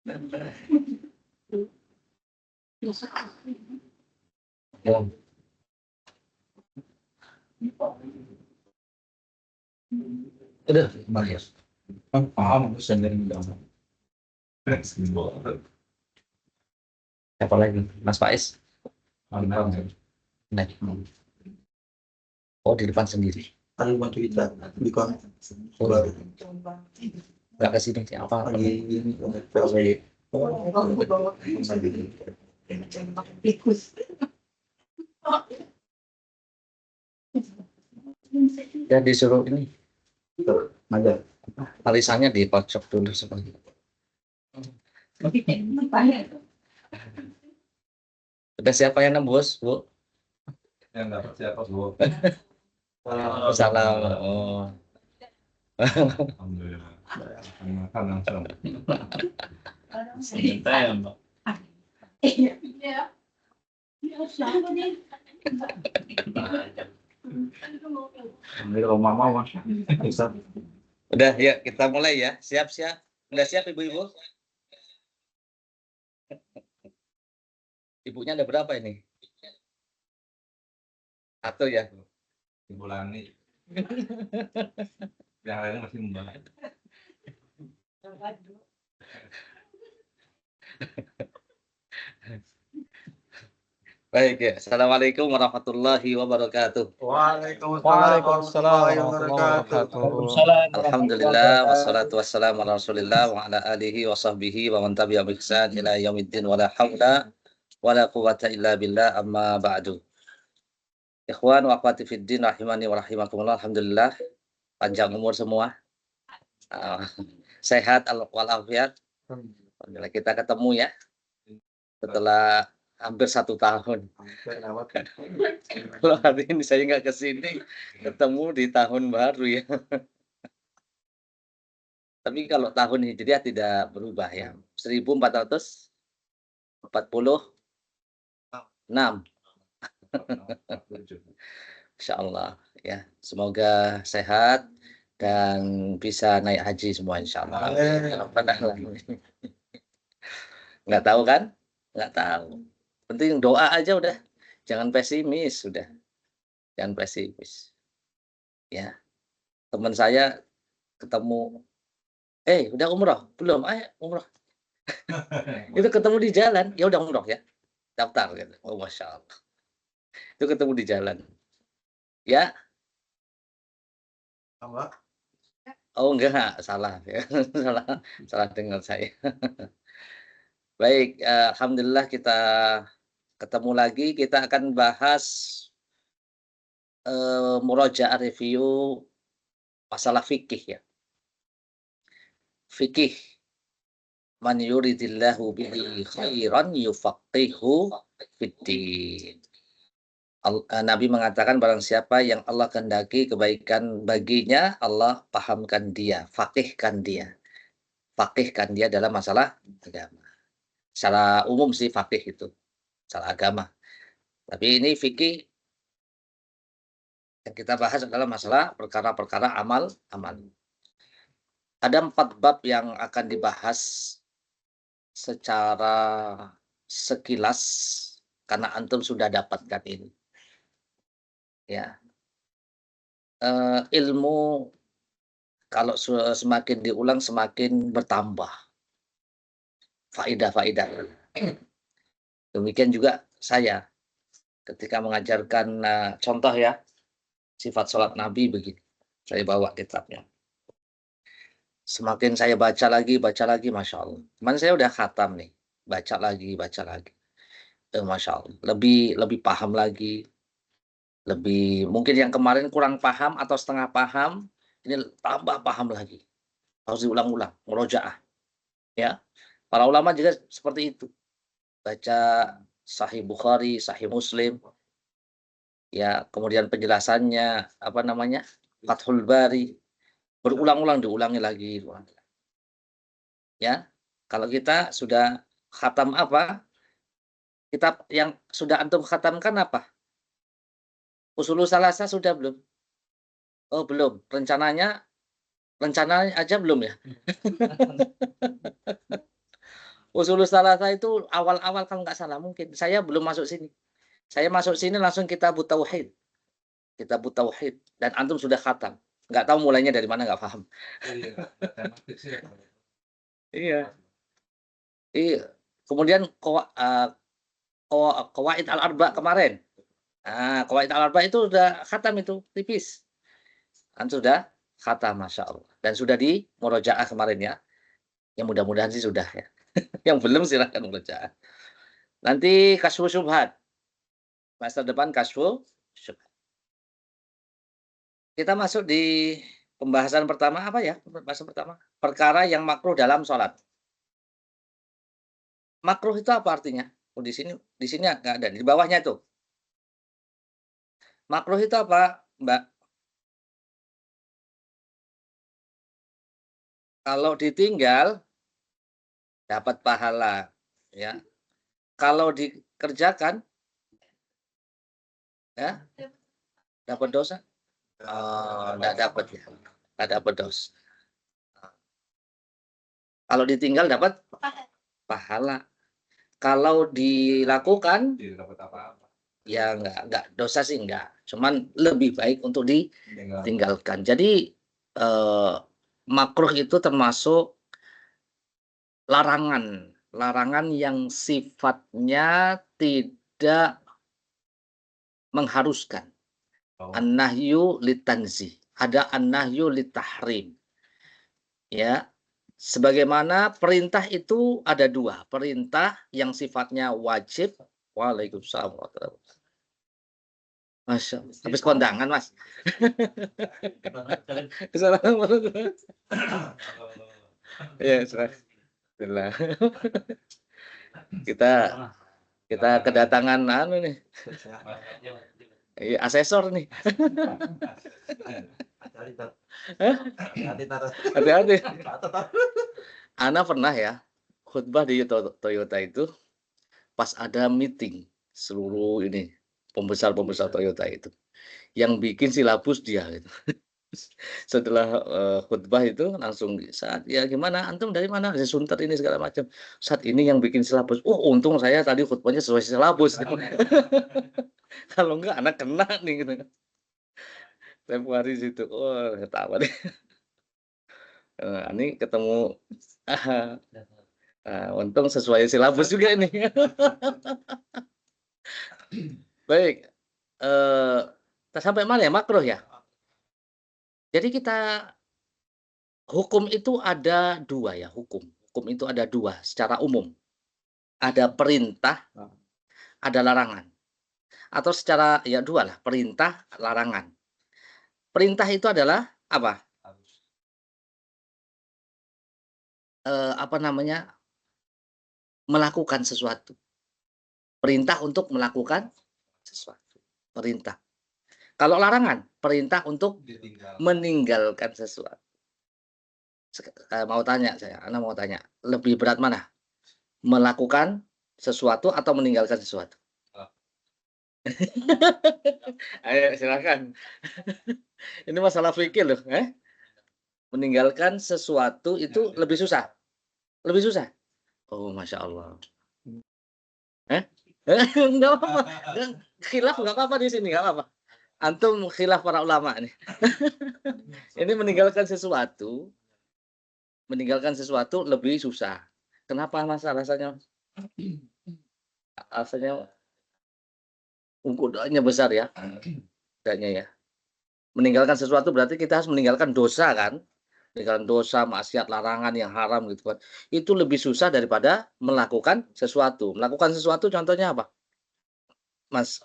Ya. Udah, bayar. Paham pesan dari dalam. Siapa lagi? Mas Faiz? Nah. Oh, di depan sendiri. Kan bantu kita di kon. Oh, Baru nggak ke sini apa? lagi ini PSBB. Ya disuruh ini. Ada. Alisannya dikocok dulu seperti itu. Udah siapa yang nembus, Bu? Yang dapat siapa, Bu? Salam. Oh. Alhamdulillah. Makan langsung. Minta ya, Mbak. Iya. Ini kalau mama mas bisa. Udah, ya kita mulai ya. Siap-siap. Udah siap ibu-ibu? Ibunya ada berapa ini? Satu ya. Ibu Lani. Yang lainnya masih Mbak. Baik ya. Assalamualaikum warahmatullahi wabarakatuh. Waalaikumsalam Waalaikumsalam warahmatullahi wabarakatuh. Alhamdulillah wassalatu wassalamu ala Rasulillah wa ala alihi wa sahbihi wa man tabi'a bi ihsan ila yaumiddin wa la haula wa la quwwata illa billah amma ba'du. Ikhwan wa akhwati fid din rahimani wa rahimakumullah. Alhamdulillah panjang umur semua. Sehat walafiat. Alhamdulillah kita ketemu ya. Setelah hampir 1 tahun. Kalau hari ini saya nggak kesini, ketemu di tahun baru ya. Tapi kalau tahun Hijriah tidak berubah ya. 1446. Insyaallah ya. Semoga sehat dan bisa naik haji semua insyaallah. Nggak tahu kan? Nggak tahu. Penting doa aja udah. Jangan pesimis sudah. Jangan pesimis. Ya. Teman saya ketemu, udah umroh? Belum, ayo umroh. Itu ketemu di jalan, ya udah umroh ya. Daftar gitu. Oh, Masya Allah. Itu ketemu di jalan. Ya. Apa? Oh enggak, salah ya. salah dengar saya. Baik, alhamdulillah kita ketemu lagi. Kita akan bahas murojaah review masalah fikih ya. Fikih. Man yuridillahu bihi khairan yufaqihu fiddin. Nabi mengatakan barang siapa yang Allah kehendaki kebaikan baginya, Allah pahamkan dia, faqihkan dia. Faqihkan dia dalam masalah agama. Secara umum sih faqih itu, secara agama. Tapi ini fikih yang kita bahas adalah masalah perkara-perkara amal. Ada 4 bab yang akan dibahas secara sekilas karena antum sudah dapatkan ini. Ya. Ilmu kalau semakin diulang semakin bertambah. Faidah-faidah. Demikian juga saya ketika mengajarkan contoh ya sifat sholat Nabi begini. Saya bawa kitabnya. Semakin saya baca lagi, Masya Allah. Kemarin saya udah khatam nih. Baca lagi. Masya Allah. Lebih paham lagi. Lebih, mungkin yang kemarin kurang paham atau setengah paham, ini tambah paham lagi. Harus diulang-ulang, murojaah. Ya. Para ulama juga seperti itu. Baca Sahih Bukhari, Sahih Muslim. Ya, kemudian penjelasannya, Fathul Bari. Berulang-ulang, diulangi lagi. Ya, kalau kita sudah khatam apa? Kitab yang sudah antum khatamkan apa? Ushulus Salasah sudah belum? Oh, belum. Rencananya aja belum ya? Ushulus Tsalatsa itu awal-awal kalau nggak salah mungkin. Saya belum masuk sini. Saya masuk sini langsung Kitabut Tauhid. Kitabut Tauhid dan antum sudah khatam. Nggak tahu mulainya dari mana, nggak paham. Iya, matematik sih. Iya. Iya. Kemudian Qawaid al-Arba kemarin. Nah, Qawaid al-Arba itu sudah khatam itu, tipis. Antum sudah khatam, Masya Allah. Dan sudah di murojaah kemarin ya. Yang mudah-mudahan sih sudah ya. Yang belum silahkan murojaah. Nanti Kasyfus Syubhat. Semester depan Kasyfus Syubhat. Kita masuk di pembahasan pertama apa ya? Pembahasan pertama. Perkara yang makruh dalam sholat. Makruh itu apa artinya? Oh, di sini nggak ada. Di bawahnya itu. Makruh itu apa, Mbak? Kalau ditinggal dapat pahala, ya. Kalau dikerjakan, ya, dapat dosa. Oh, enggak dapat ya. Enggak dapat dosa. Kalau ditinggal dapat pahala. Kalau dilakukan Tidak dapat apa-apa. ya enggak dosa sih enggak. Cuman lebih baik untuk ditinggalkan. Jadi makruh itu termasuk larangan yang sifatnya tidak mengharuskan. An-nahyu litanzih. Ada an-nahyu litahrim. Ya. Sebagaimana perintah itu ada dua. Perintah yang sifatnya wajib. Waalaikumsalam. Masya Allah. Habis kondangan, Mas. Assalamualaikum. Ya, alhamdulillah. Kita kedatangan nih. Iya, asesor nih. Hati-hati. Ana pernah ya khutbah di Toyota itu pas ada meeting seluruh ini pembesar Toyota itu. Yang bikin silabus dia gitu. Setelah khutbah itu langsung saat ya gimana antum dari mana? Saya Sunter ini segala macam. Saat ini yang bikin silabus. Oh, untung saya tadi khutbahnya sesuai silabus. Kalau enggak anak kena nih gitu. Tempo hari situ. Oh, ketawa deh. Ini ketemu untung sesuai silabus juga ini. Baik. Sampai mana ya makruh ya? Jadi hukum itu ada dua ya, hukum. Hukum itu ada dua secara umum. Ada perintah, ada larangan. Atau secara ya dua lah, perintah, larangan. Perintah itu adalah apa? Apa namanya? Melakukan sesuatu. Perintah untuk melakukan sesuatu. Perintah. Kalau larangan, perintah untuk meninggalkan sesuatu. Mau tanya saya, Anda mau tanya, lebih berat mana? Melakukan sesuatu atau meninggalkan sesuatu? Ayo silakan. Ini masalah fikih loh, meninggalkan sesuatu itu lebih susah. Lebih susah. Oh, Masya Allah. Enggak apa-apa. Khilaf enggak apa-apa di sini, enggak apa-apa. Antum khilaf para ulama nih. Ini meninggalkan sesuatu lebih susah. Kenapa Mas alasannya? Alasannya doanya besar ya. Doanya ya. Meninggalkan sesuatu berarti kita harus meninggalkan dosa kan? Meninggalkan dosa, maksiat, larangan yang haram gitu kan. Itu lebih susah daripada melakukan sesuatu. Melakukan sesuatu contohnya apa? Mas,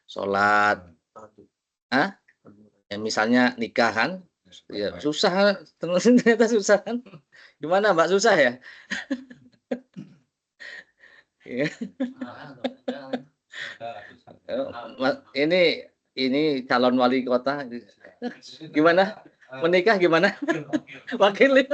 sholat. Ya, misalnya nikah kan? Ya, susah, ternyata susah kan? Gimana Mbak, susah ya? Ini calon wali kota. Gimana? Menikah gimana? Wakil.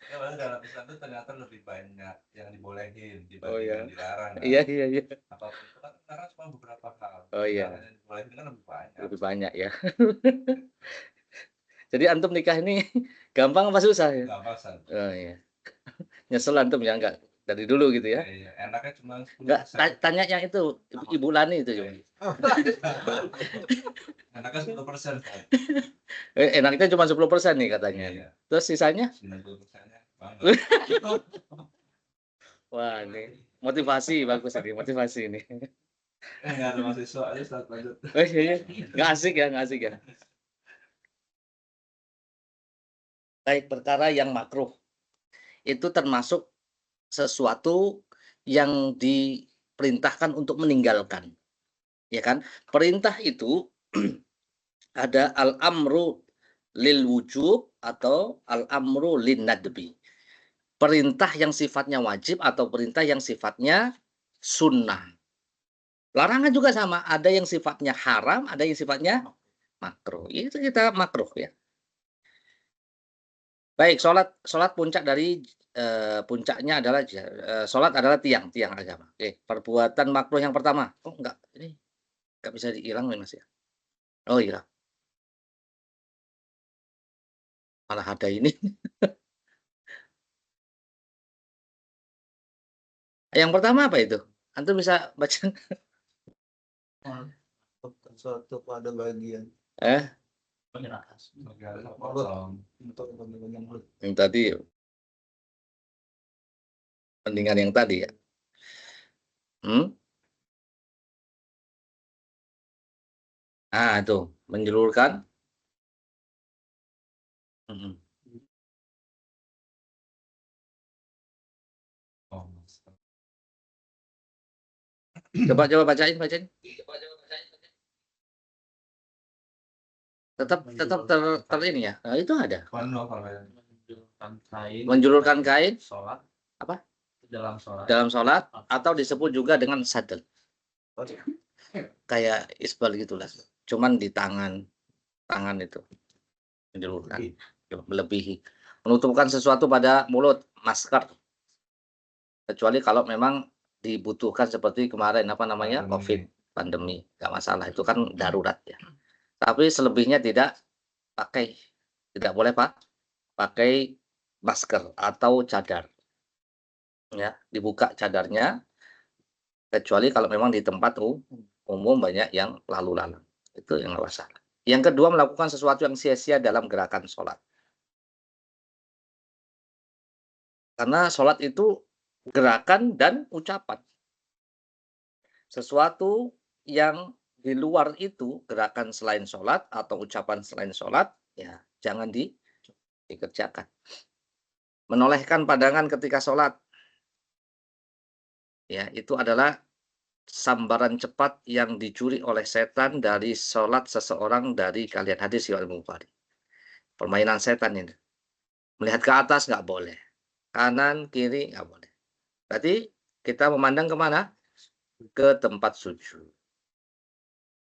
Dalam Islam itu ternyata lebih banyak yang dibolehin dibanding yang dilarang. Kan? Iya. Apapun itu kan dilarang cuma beberapa hal. Oh iya. Yang dibolehin kan lebih banyak. Lebih banyak ya. Jadi antum nikah ini gampang apa susah ya? Gampang San. Oh iya. Nyesel antum ya enggak dari dulu gitu ya? Iya, enaknya cuma Enggak, 10%. tanya yang itu Ibu Lani itu coba. Enaknya 10%. San. Enaknya cuma 10% nih katanya. Iya, Terus sisanya? 90%-nya banget. Wah, ini motivasi bagus ini, motivasi ini. Nggak ada mahasiswa aja saat lanjut. Oh iya, iya. Nggak asik ya, nggak asik ya. Baik, perkara yang makruh itu termasuk sesuatu yang diperintahkan untuk meninggalkan, ya kan? Perintah itu ada al-amru lil wujub atau al-amru lin nadbi. Perintah yang sifatnya wajib atau perintah yang sifatnya sunnah. Larangan juga sama, ada yang sifatnya haram, ada yang sifatnya makruh. Itu kita makruh ya. Baik, sholat puncak dari puncaknya adalah sholat adalah tiang agama. Oke, perbuatan makruh yang pertama. Oh enggak, ini enggak bisa dihilang Mas ya. Oh iya, malah ada ini. Yang pertama apa itu? Antum bisa baca? Suatu pada bagian Eh, Negara mulut kosong. untuk bagian mulut. yang tadi mendingan yang tadi ya. Hmm? Ah, itu menjulurkan. Mm-mm. Oh, Coba bacain. Tetap ter ini ya. Nah, itu ada. penuh kalau yang Menjulurkan kain Sholat apa? dalam sholat. Dalam sholat atau disebut juga dengan sadel. Kayak isbal gitulah. Cuman di tangan itu menjulurkan, melebihi. Menutupkan sesuatu pada mulut, masker. Kecuali kalau memang dibutuhkan seperti kemarin apa namanya? Pandemi. Enggak masalah, itu kan darurat ya. Tapi selebihnya tidak boleh pakai masker atau cadar. Ya, dibuka cadarnya kecuali kalau memang di tempat umum banyak yang lalu lalang. Itu yang nggak masalah. Yang kedua, melakukan sesuatu yang sia-sia dalam gerakan sholat. Karena sholat itu gerakan dan ucapan. Sesuatu yang di luar itu, gerakan selain sholat atau ucapan selain sholat, ya jangan dikerjakan. Menolehkan pandangan ketika sholat, ya itu adalah sambaran cepat yang dicuri oleh setan dari sholat seseorang dari kalian. Hadis riwayat Bukhari. Permainan setan ini. Melihat ke atas nggak boleh. Kanan, kiri nggak boleh. Berarti kita memandang kemana? Ke tempat sujud.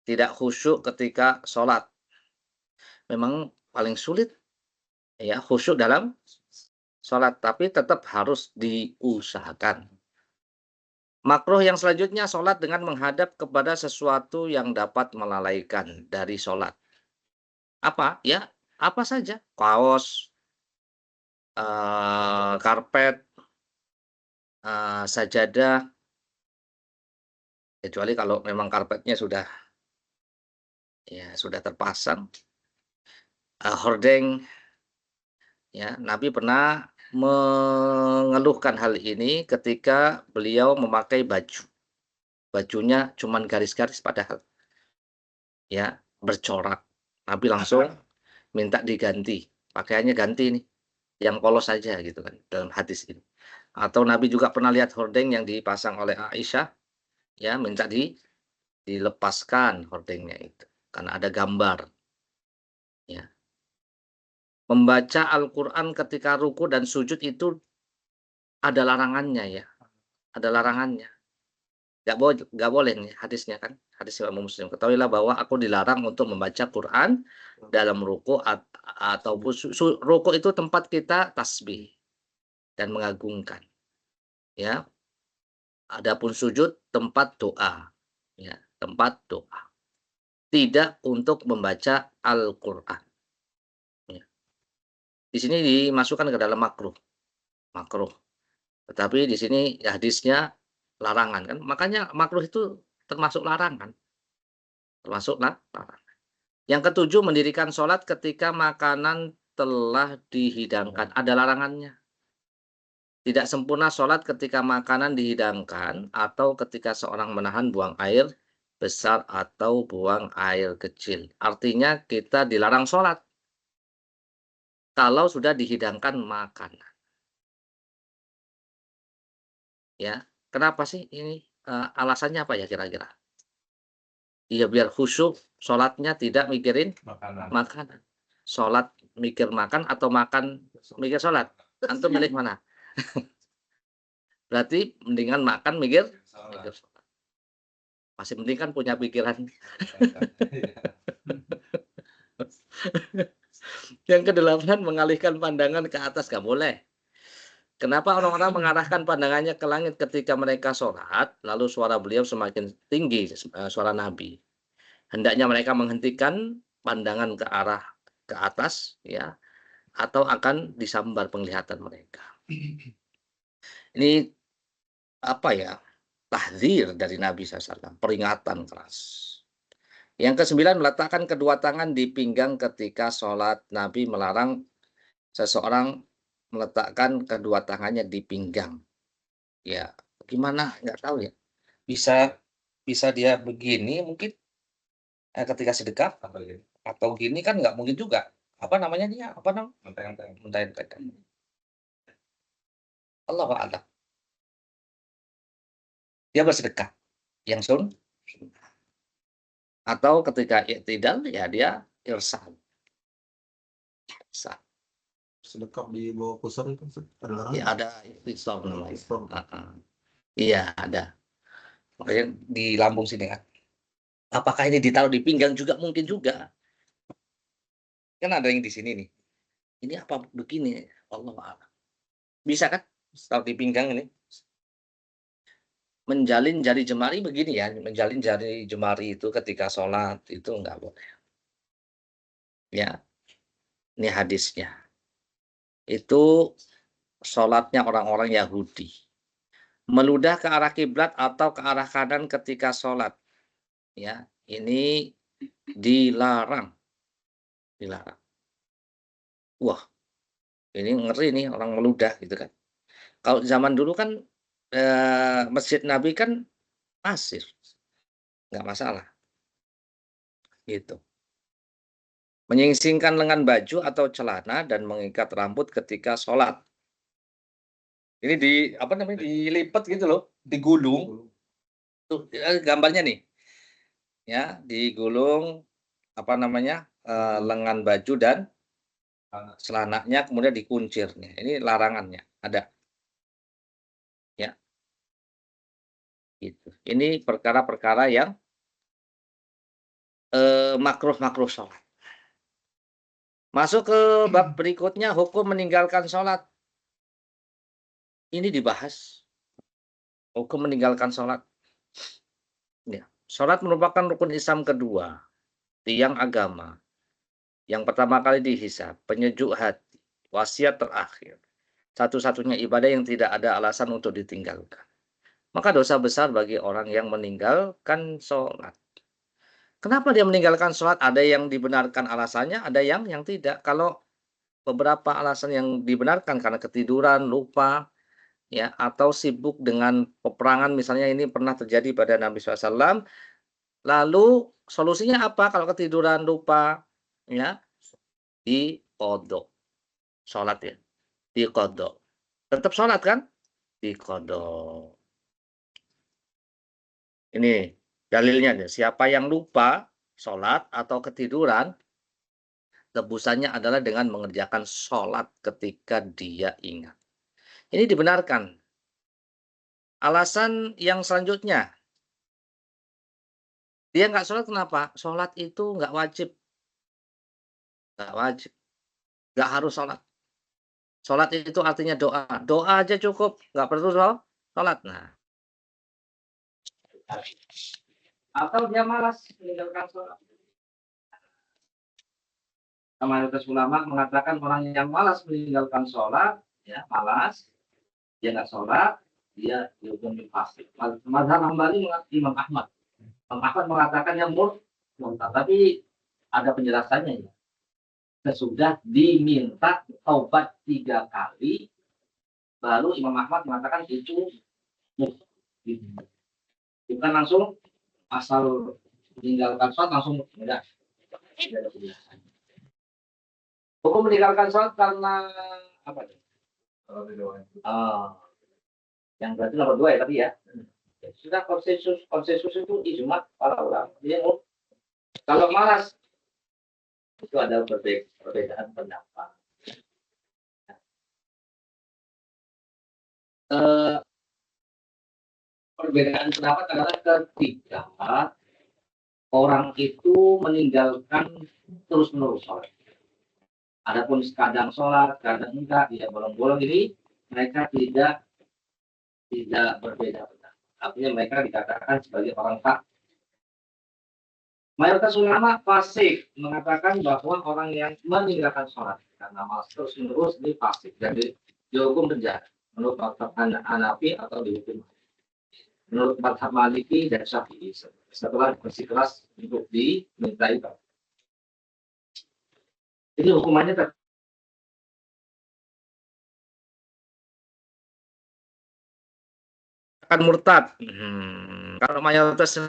Tidak khusyuk ketika sholat. Memang paling sulit ya khusyuk dalam sholat. Tapi tetap harus diusahakan. Makruh yang selanjutnya, sholat dengan menghadap kepada sesuatu yang dapat melalaikan dari sholat. Apa? Ya, apa saja. Kaos, karpet, sajadah. Kecuali kalau memang karpetnya sudah terpasang. Hordeng. Ya, Nabi pernah mengeluhkan hal ini ketika beliau memakai baju. Bajunya cuman garis-garis padahal. Ya, bercorak. Nabi langsung minta diganti. Pakaiannya ganti nih. Yang polos saja gitu kan dalam hadis ini. Atau Nabi juga pernah lihat hordeng yang dipasang oleh Aisyah, ya minta dilepaskan hordengnya itu karena ada gambar. Ya. Membaca Al-Qur'an ketika ruku dan sujud itu ada larangannya ya. Ada larangannya. Nggak boleh nih hadisnya kan. Hadis Imam Muslim. Ketahuilah bahwa aku dilarang untuk membaca Quran dalam ruku ataupun ruku itu tempat kita tasbih dan mengagungkan. Ya. Adapun sujud tempat doa. Ya, tempat doa. Tidak untuk membaca Al-Qur'an. Ya. Di sini dimasukkan ke dalam makruh. Makruh. Tetapi di sini hadisnya larangan kan. Makanya makruh itu termasuk larangan. Termasuk larangan. Yang ketujuh, mendirikan sholat ketika makanan telah dihidangkan. Ada larangannya. Tidak sempurna sholat ketika makanan dihidangkan atau ketika seorang menahan buang air besar atau buang air kecil. Artinya kita dilarang sholat kalau sudah dihidangkan makanan. Ya, kenapa sih ini? Alasannya apa ya kira-kira? Iya, biar khusyuk, sholatnya tidak mikirin Makanan. makanan. Sholat mikir makan atau makan mikir sholat. Antum milih mana? Berarti mendingan makan mikir Salah. sholat. Masih penting kan punya pikiran. Yang kedelapan, mengalihkan pandangan ke atas gak boleh. Kenapa orang-orang mengarahkan pandangannya ke langit ketika mereka sholat, lalu suara beliau semakin tinggi, suara Nabi. Hendaknya mereka menghentikan pandangan ke arah ke atas, ya, atau akan disambar penglihatan mereka. Ini apa ya? Tahdzir dari Nabi SAW, peringatan keras. Yang kesembilan, meletakkan kedua tangan di pinggang ketika sholat. Nabi melarang seseorang meletakkan kedua tangannya di pinggang. Ya, gimana? Nggak tahu ya. Bisa dia begini mungkin ketika sedekap atau gini kan nggak mungkin juga. Apa namanya dia? Apa namanya? Menteng-menteng. Allahu a'lam. Dia bersedekah yang sunnah. Atau ketika i'tidal ya dia irsal. Sedekap di bawah pusar itu adalah Ya ada istisab namanya. Istisab. Iya ada. Makanya di lambung sini kan. Apakah ini ditaruh di pinggang juga? Mungkin juga. Kan ada yang di sini nih. Ini apa begini? Allahu a'lam. Bisa kan? Taruh di pinggang ini. Menjalin jari jemari begini ya, menjalin jari jemari itu ketika sholat itu enggak boleh. Ya, ini hadisnya. Itu sholatnya orang-orang Yahudi. Meludah ke arah kiblat atau ke arah kanan ketika sholat. Ya, ini dilarang. Dilarang. Wah, ini ngeri nih orang meludah gitu kan. Kalau zaman dulu kan Masjid Nabi kan pasir, nggak masalah. Gitu. Menyingsingkan lengan baju atau celana dan mengikat rambut ketika sholat. Ini apa namanya, dilipat gitu loh, digulung. Tuh, gambarnya nih. Ya, digulung apa namanya, lengan baju dan celananya kemudian dikuncir. Ini larangannya ada. Ya, gitu. Ini perkara-perkara yang makruh-makruh sholat. Masuk ke bab berikutnya, hukum meninggalkan sholat. Ini dibahas. Hukum meninggalkan sholat. Ya. Sholat merupakan rukun Islam kedua, tiang agama. Yang pertama kali dihisab, penyejuk hati, wasiat terakhir. Satu-satunya ibadah yang tidak ada alasan untuk ditinggalkan. Maka dosa besar bagi orang yang meninggalkan sholat. Kenapa dia meninggalkan sholat? Ada yang dibenarkan alasannya, ada yang tidak. Kalau beberapa alasan yang dibenarkan karena ketiduran, lupa, ya, atau sibuk dengan peperangan, misalnya ini pernah terjadi pada Nabi SAW. Lalu solusinya apa kalau ketiduran, lupa? Ya, diqodho. Sholat ya, diqodho. Tetap sholat kan? Diqodho. Ini dalilnya, siapa yang lupa sholat atau ketiduran, tebusannya adalah dengan mengerjakan sholat ketika dia ingat. Ini dibenarkan. Alasan yang selanjutnya, dia nggak sholat kenapa? Sholat itu nggak wajib. Nggak wajib. Nggak harus sholat. Sholat itu artinya doa. Doa aja cukup. Nggak perlu sholat. Nah. Atau dia malas meninggalkan sholat. mayoritas ulama mengatakan orang yang malas meninggalkan sholat, ya malas, dia nggak sholat, dia dihukum fasik. Mazhab Hambali Imam Ahmad. Imam Ahmad mengatakan yang murtad, tapi ada penjelasannya ya. Sesudah diminta taubat 3 kali, baru Imam Ahmad mengatakan itu bukan langsung asal meninggalkan sholat langsung enggak. Ada penjelasan. Hukum meninggalkan sholat karena apa nih? Yang berarti nomor 2 ya tadi ya. Sudah konsensus itu ijma para ulama. Dia kalau malas itu ada perbedaan pendapat. Perbedaan pendapat adalah ketika orang itu meninggalkan terus-menerus sholat. Adapun kadang sholat, kadang enggak, dia bolong-bolong ini mereka tidak berbeda pendapat. Artinya mereka dikatakan sebagai orang fasik. Mayoritas ulama fasik mengatakan bahwa orang yang meninggalkan sholat karena malas terus-menerus ini fasik dan dihukum penjara. Menurut mazhab Hanafi atau dihukum menurut mazhab Maliki dan Syafi'i setelah bersikeras untuk dimintai. Ini hukumannya akan murtad. Kalau mayoritas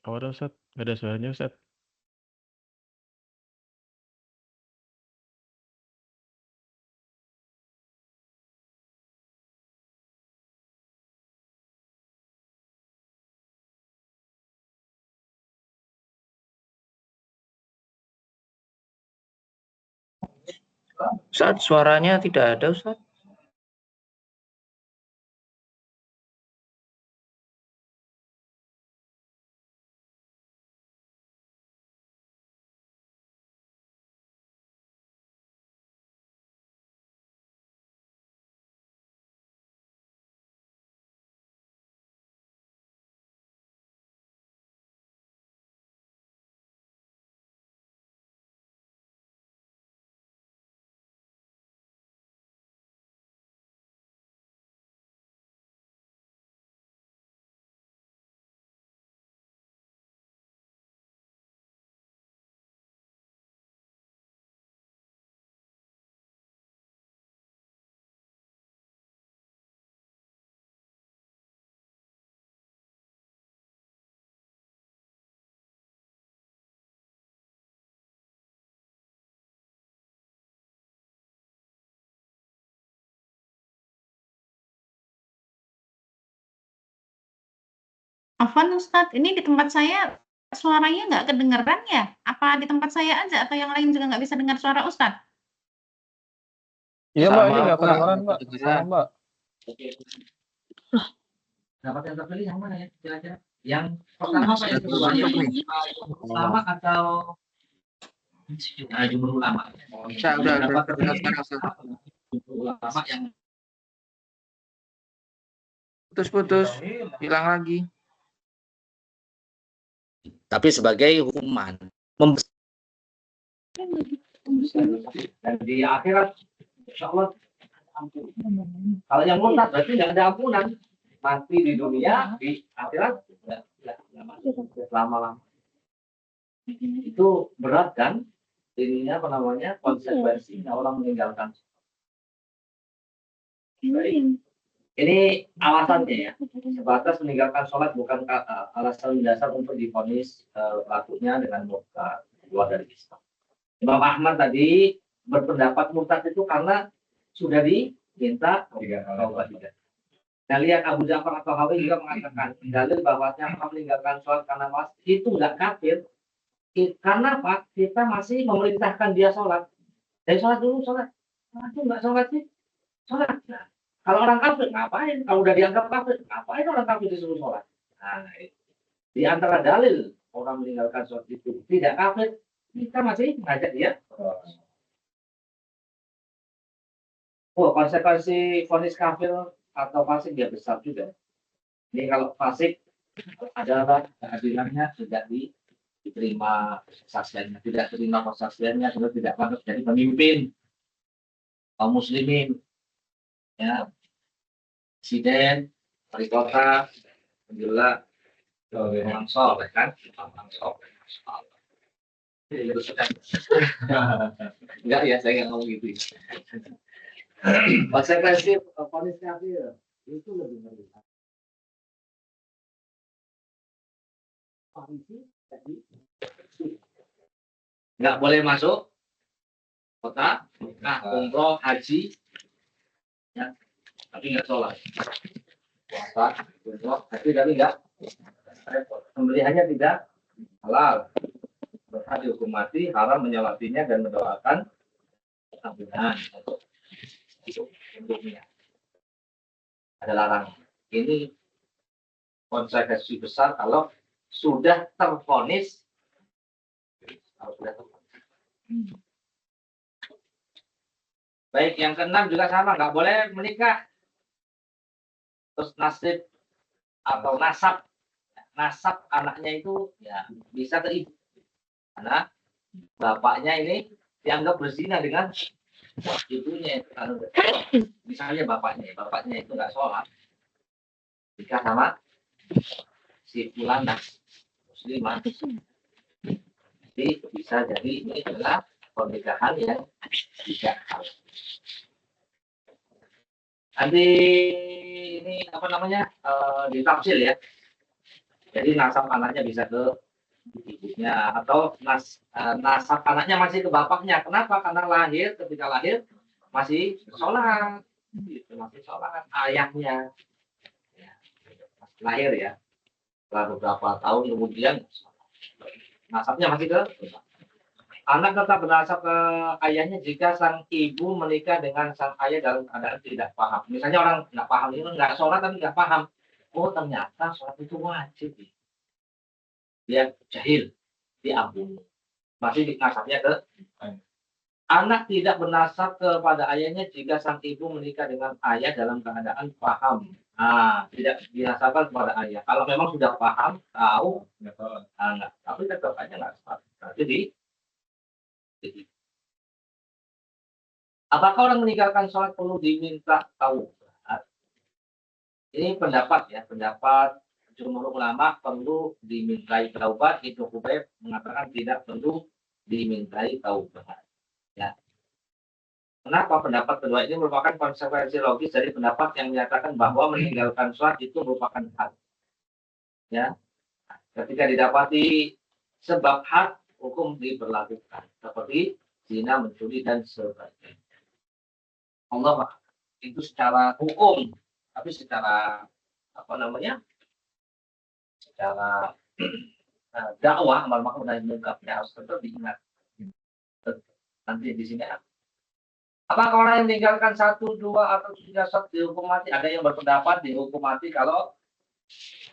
Awalnya Ustaz, nggak ada suaranya Ustaz. Ustaz, suaranya tidak ada Ustaz. Afwan Ustadz, ini di tempat saya suaranya nggak kedengeran ya? Apa di tempat saya aja atau yang lain juga nggak bisa dengar suara Ustadz? Iya Mbak, ini Sama, nggak Mbak. kedengeran Mbak. Sama Mbak. Dapat yang terpilih yang mana ya kira-kira? Yang pertama apa yang kedua? Yang ulama atau jumhur ulama? Udah terdengar sekarang Ustaz. Jumhur ulama yang Putus-putus, hilang lagi. tapi sebagai hukuman Dan di akhirat, insya Allah, ampun. Kalau yang murtad berarti nggak ada ampunan. Mati di dunia, di akhirat nggak mati lama-lama. Itu berat kan? Ininya apa namanya, konsekuensinya orang meninggalkan. Baik. Ini alasannya ya, sebatas meninggalkan sholat bukan alasan dasar untuk divonis pelakunya dengan murtad, keluar dari Islam. Imam Ahmad tadi berpendapat murtad itu karena sudah diminta taubat tidak. Nah, lihat Abu Ja'far atau Hawi juga mengatakan dalil bahwasanya orang meninggalkan sholat karena malas itu nggak kafir. Karena apa? Kita masih memerintahkan dia sholat. Dari sholat dulu sholat. Itu nggak sholat sih? Sholat. Nah, kalau orang kafir ngapain? Kalau udah dianggap kafir, ngapain orang kafir disuruh sholat? Nah, di antara dalil orang meninggalkan sholat itu tidak kafir, kita masih mengajak dia. Oh, konsekuensi vonis kafir atau fasik dia besar juga. Ini kalau fasik adalah keadilannya tidak diterima kesaksiannya, tidak terima kesaksiannya, sudah tidak pantas jadi pemimpin kaum muslimin, ya, presiden, wali kota, penjelas, orang soleh kan, orang soleh. Enggak ya, saya nggak ngomong gitu. Konsekuensi vonis kafir itu lebih ngeri. Nggak boleh masuk kota, umroh, haji, ya, tapi nggak sholat. Puasa, umroh, haji tapi nggak. Pembeliannya tidak halal. Berhak dihukum mati, haram menyolatinya dan mendoakan ampunan untuk hidupnya. Ada larangan. Ini konsekuensi besar kalau sudah tervonis. Baik, yang keenam juga sama, nggak boleh menikah. Terus nasib atau nasab anaknya itu ya bisa ke ibu. Karena bapaknya ini dianggap berzina dengan ibunya. Misalnya bapaknya itu nggak sholat, nikah sama si fulana muslimah. Jadi bisa jadi ini adalah pernikahan yang tidak halal. Nanti ini apa namanya ditafsir ya. Jadi nasab anaknya bisa ke ibunya atau nasab anaknya masih ke bapaknya. Kenapa? Karena ketika lahir masih sholat, masih sholat ayahnya. Ya, lahir ya. Setelah beberapa tahun kemudian nasabnya masih ke anak tetap bernasab ke ayahnya jika sang ibu menikah dengan sang ayah dalam keadaan tidak paham. Misalnya orang nggak paham itu nggak sholat tapi nggak paham. Oh ternyata sholat itu wajib. Dia jahil, diampuni. Masih nasabnya ke anak tidak bernasab kepada ayahnya jika sang ibu menikah dengan ayah dalam keadaan paham. Nah, tidak dinasabkan kepada ayah. Kalau memang sudah paham, tahu, enggak. Tapi tetap aja nggak sholat. Jadi, apakah orang meninggalkan sholat perlu diminta taubat? Ini pendapat ya, pendapat jumhur ulama perlu dimintai taubat. Ibnu Qubayb mengatakan tidak perlu dimintai taubat. Ya. Kenapa pendapat kedua ini merupakan konsekuensi logis dari pendapat yang menyatakan bahwa meninggalkan sholat itu merupakan had. Ya, ketika didapati sebab had, hukum diberlakukan seperti zina, mencuri dan sebagainya. Allah itu secara hukum, tapi secara apa namanya? Secara dakwah amal ma'ruf nahi munkarnya harus tetap diingat. Nanti di sini apakah orang yang meninggalkan 1, 2 atau 3 sholat dihukum mati? Ada yang berpendapat dihukum mati kalau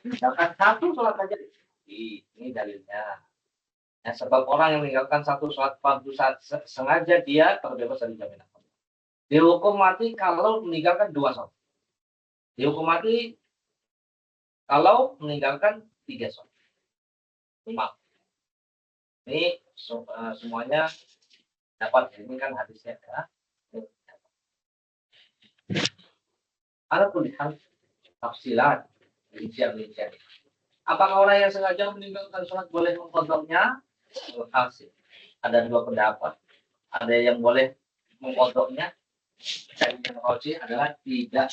meninggalkan 1 sholat saja. Ini dalilnya. Ya, sebab orang yang meninggalkan 1 sholat fardu sengaja dia terbebas dari jaminan. Dihukum mati kalau meninggalkan 2 sholat. Dihukum mati kalau meninggalkan 3 sholat. 5. Ini semuanya Dapat ini kan hadisnya ya. Adapun tafsilan, rincian-rincian. Apakah orang yang sengaja meninggalkan sholat boleh mengkodoknya? Hasil. Ada dua pendapat. Ada yang boleh mengkodoknya. Dan yang rajih adalah tidak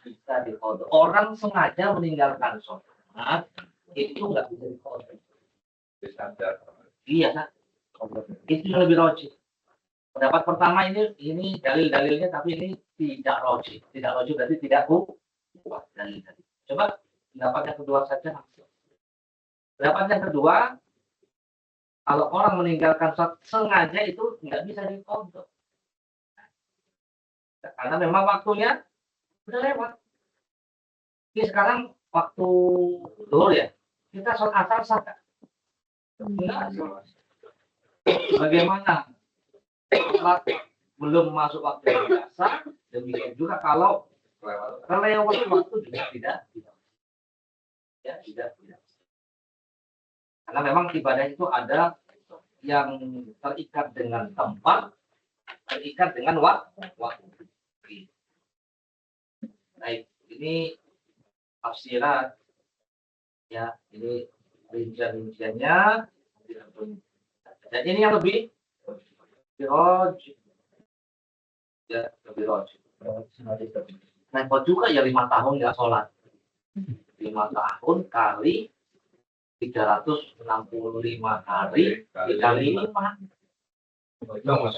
bisa dikodok. Orang sengaja meninggalkan sholat itu nggak bisa dikodok. Iya kan? Itu yang lebih rajih. Pendapat pertama ini dalil-dalilnya, tapi ini tidak rajih. Tidak rajih berarti tidak kuat dalil-dalil. Coba pendapat yang kedua saja. Pendapat yang kedua, kalau orang meninggalkan sholat sengaja itu nggak bisa dikodok. Karena memang waktunya udah lewat. Ini sekarang waktu zuhur ya, kita sholat asar sah nggak? Enggak. Bagaimana? Sholat belum masuk waktu yang biasa, demikian juga kalau lewat waktu juga tidak. Ya, tidak. Karena memang ibadah itu ada yang terikat dengan tempat, terikat dengan waktu. Baik, ini tafsiran ya, ini rincian-rinciannya. Dan ini yang lebih rajih. Ya, lebih rajih. Repot juga ya 5 tahun nggak sholat. 5 tahun kali 365 hari dikali 5.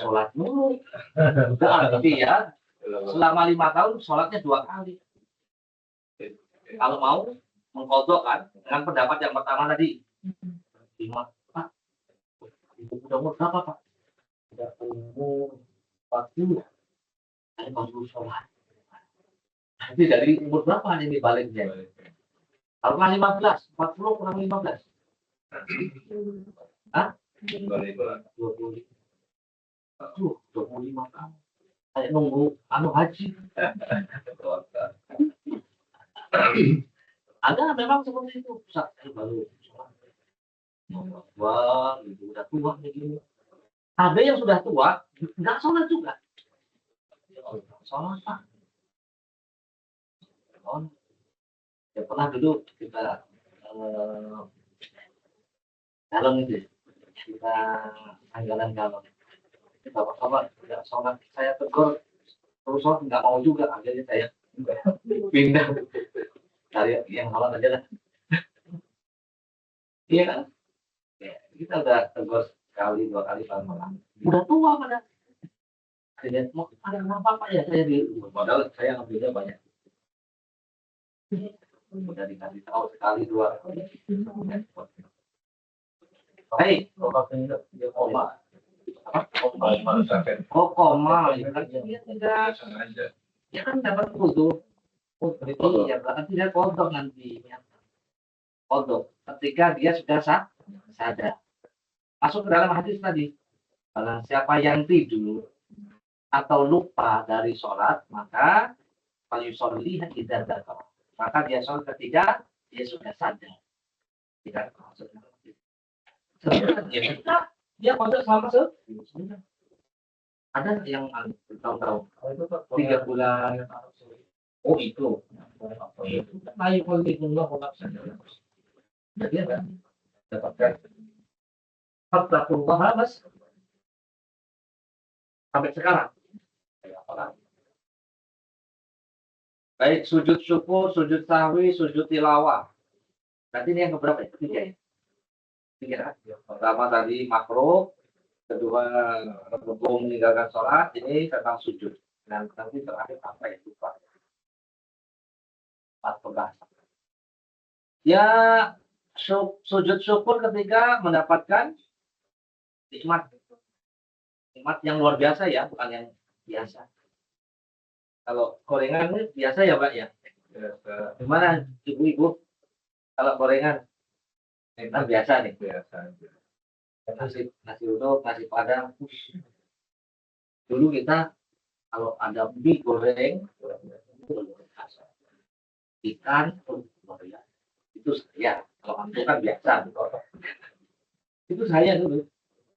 Sholat mulu. Berarti ya, selama 5 tahun sholatnya 2 kali. Kalau mau mengkodok kan, dengan pendapat yang pertama tadi. 5, Pak. Udah umur berapa, Pak? Udah umur 40. Saya baru sholat. Nanti dari umur berapa ini baliknya? Kalau 15, 40 kurang 15. Hah? 20. Aduh, 25 tahun. Saya nunggu haji. Ada memang seperti itu. Saya baru sholat. Wah, itu udah tua begini. Ada yang sudah tua, nggak sholat juga. Sholat, Pak. Ya pernah dulu kita galon itu, kita anggaran galon. Bapak-bapak tidak sholat, saya tegur terus sholat nggak mau juga, akhirnya saya pindah cari yang sholat aja lah. Iya kan? Ya, kita udah tegur sekali 2 kali malam. Udah tua pada. Akhirnya mau ada apa ya saya di modal saya ngambilnya banyak. Udah dikasih tahu sekali 2 kali. Baik, dia koma. Oh, koma. Dia tidak. Ya kan dapat wudhu. Berarti ya berarti dia kodok nanti. Kodok. Ketika dia sudah sadar. Masuk ke dalam hadis tadi. Barang siapa yang tidur atau lupa dari sholat, maka falyusolliha idza dzakara. Maka dia sholat ketika dia sudah sadar. Tidak maksudnya. Sebenarnya dia kodok selama sebentar. Ada yang bertahun-tahun. 3 bulan. Oh itu. Nah, itu jadi apa? Dapatkan. Fattakullah mas. Sampai sekarang. Baik, sujud syukur, sujud sahwi, sujud tilawah. Berarti ini yang keberapa ya? 3 ya? 3. Pertama tadi makruh, kedua rukun meninggalkan sholat, ini tentang sujud. Dan nanti terakhir apa ya? Lupa. 4 pembahasan. Ya, sujud syukur ketika mendapatkan nikmat yang luar biasa ya, bukan yang biasa. Kalau gorengan ini biasa ya Pak ya. Gimana ibu-ibu kalau gorengan? Kan biasa nih. Biasa. Nasi uduk, nasi padang. Dulu kita kalau ada mie goreng, ikan, itu saya. Kalau antum kan biasa. Itu saya dulu.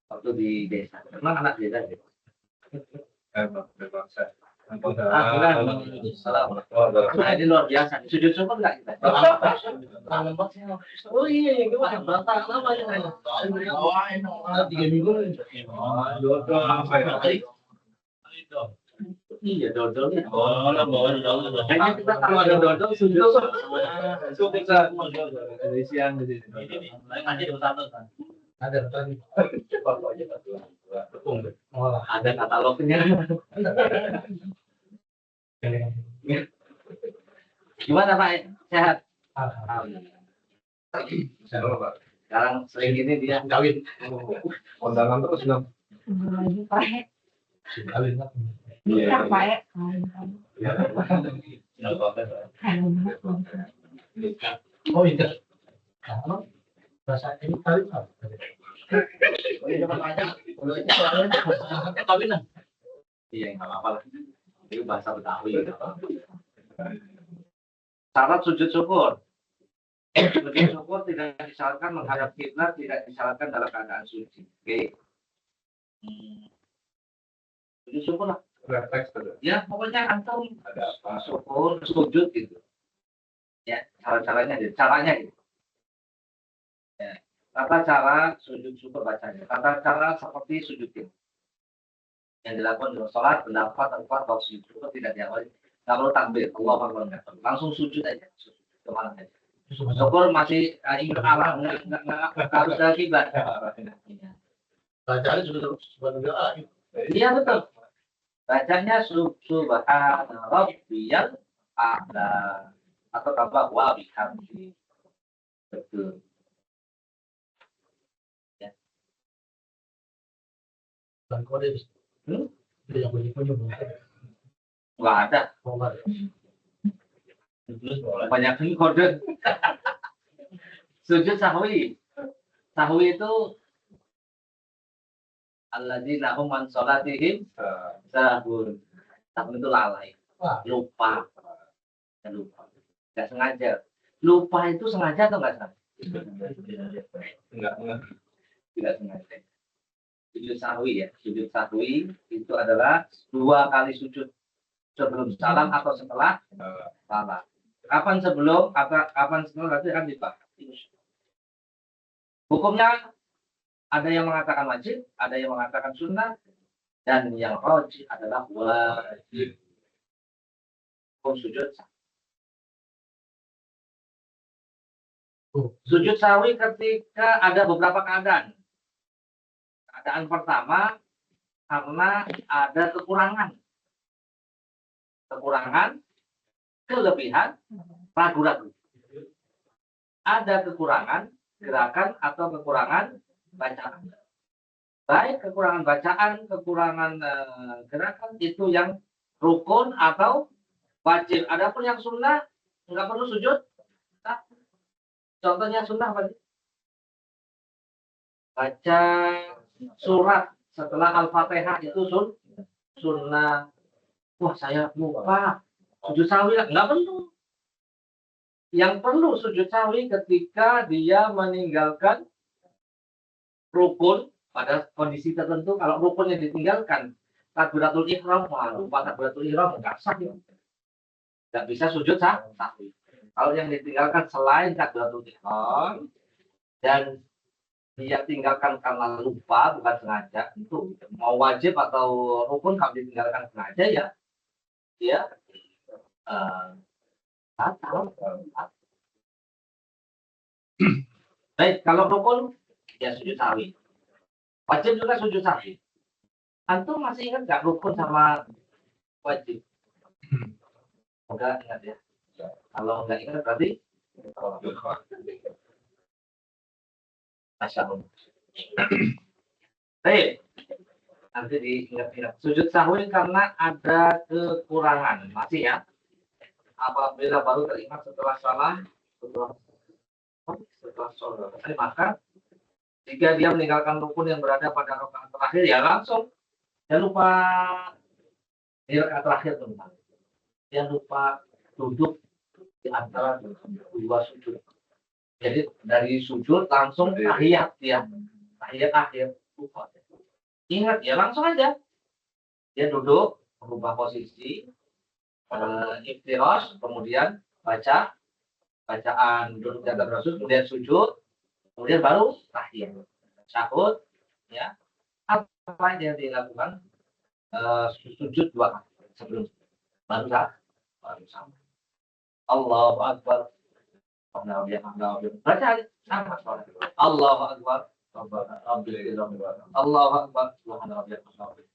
waktu di desa. Memang anak desa gitu. Nah, ini luar biasa. Sujud syukur nggak kita? Oh iya, gimana? Bapak lama ya. 3 minggu. Iya, dodol. Kayaknya kita kalau ada dodol, sujud Dari siang di sini. ada tadi. Ada katalognya. Gimana Pak? Sehat? Sekarang sering gini dia kawin. Kondangan terus dong. Lagi Pak. Kawin. Nikah Pak. Oh iya. Bahasa ini kawin apa? Kawinan. Iya, nggak apa-apa lah. Itu bahasa Betawi. Syarat sujud syukur. Sujud syukur tidak disyaratkan menghadap kiblat, tidak disyaratkan dalam keadaan suci. Oke. Sujud syukur lah. Refleks ada. Ya, pokoknya antum Ada apa? syukur, sujud gitu. Ya, cara-caranya gitu. Caranya gitu. Ya. Tata cara sujud syukur bacanya. Tata cara seperti sujud itu. Yang dilakukan dalam sholat, pendapat, tempat, waktu sujud syukur tidak diawali. Nggak perlu takbir, Allah Akbar, langsung sujud aja. Sujud kemana aja. Syukur masih ingat Allah, nggak harus dari kiblat. Bacanya juga sebagai doa. Iya betul. Bacanya subhana rabbiyal a'la atau tambah wa bihamdi. Betul. Ya. Dan kode itu yang bunyi-bunyi. Nggak ada. Banyak kode. Sujud sahwi. Sahwi itu alladzina hum an sholatihim sahun. Sahun itu lalai. Lupa. Lupa. Nggak sengaja. Lupa itu sengaja atau nggak sengaja? Enggak. Tidak sengaja. Sujud sahwi ya. Sujud sahwi itu adalah 2 kali sujud. Sebelum salam atau setelah salam. Kapan sebelum, kapan setelah nanti akan dibahas. Hukumnya ada yang mengatakan wajib, ada yang mengatakan sunnah, dan yang rajih adalah wajib. Hukum sujud sahwi. Sujud sahwi ketika ada beberapa keadaan. Keadaan pertama karena ada kekurangan, kelebihan, ragu-ragu. Ada kekurangan gerakan atau kekurangan bacaan. Baik kekurangan bacaan, kekurangan gerakan itu yang rukun atau wajib. Adapun yang sunnah nggak perlu sujud. Nah, contohnya sunnah apa? Baca surat setelah Al-Fatihah itu sunnah. Wah, saya lupa. Sujud sahwi nggak perlu. Yang perlu sujud sahwi ketika dia meninggalkan rukun pada kondisi tertentu. Kalau rukunnya ditinggalkan, takbiratul ihram, lupa takbiratul ihram nggak sah ya. Nggak bisa sujud sahwi. Kalau yang ditinggalkan selain takbiratul ihram dan dia tinggalkan karena lupa bukan sengaja, itu mau wajib atau rukun kalau ditinggalkan sengaja ya dia batal. Baik, kalau rukun ya sujud sahwi. Wajib juga sujud sahwi. Antum masih ingat nggak rukun sama wajib? Enggak ingat ya. Kalau nggak ingat berarti Masya Allah. Baik, nanti diingat-ingat. Sujud sahwi karena ada kekurangan. Masih ya. Apabila baru teringat setelah salah, setelah sholat, maka jika dia meninggalkan rukun yang berada pada rakaat terakhir, ya langsung. Jangan lupa di rakaat terakhir teman. Jangan lupa duduk di antara 2 sujud. Jadi dari sujud langsung tahiyat ya. Tahiyat akhir. lupa. Ingat ya, langsung aja. Dia duduk, berubah posisi, iftirosh, kemudian bacaan duduk di atas rasul, kemudian sujud, kemudian baru tahiyat. Syahud, ya. Apa yang dilakukan? Sujud 2 kali sebelum baru sama. Allahu Akbar. Baca sama suara. Allahu Akbar. Allahu Akbar.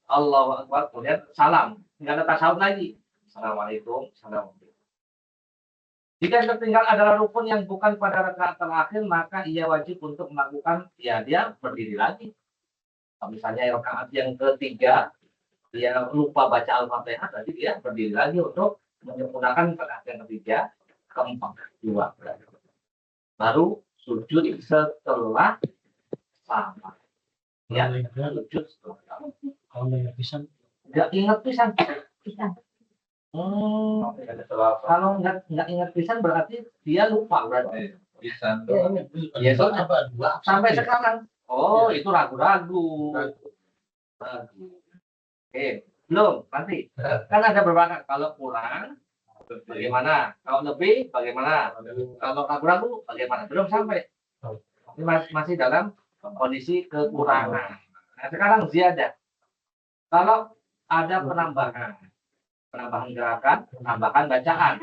Allahu Akbar. Kemudian salam. Tidak ada tasawuf lagi. Assalamualaikum. Assalamualaikum. Jika yang tertinggal adalah rukun yang bukan pada rakaat terakhir, maka ia wajib untuk melakukan, ya dia berdiri lagi. Misalnya rakaat yang ketiga, dia lupa baca Al-Fatihah, berarti dia berdiri lagi untuk menyempurnakan rakaat yang ketiga, keempat, 2. Baru sujud setelah sama. Ya, sujud setelah sama. Kalau nggak bisa, Nggak ingat pisan. Kalau nggak ingat pisan berarti dia lupa berarti. Bisa. Ya, sampai sekarang. Oh, itu ragu-ragu. Oke, belum nanti. Kan ada beberapa, kalau kurang bagaimana? Kalau lebih bagaimana? Kalau ragu-ragu bagaimana? Belum sampai. Ini masih dalam kondisi kekurangan. Nah, sekarang ziyadah. Kalau ada penambahan gerakan, penambahan bacaan.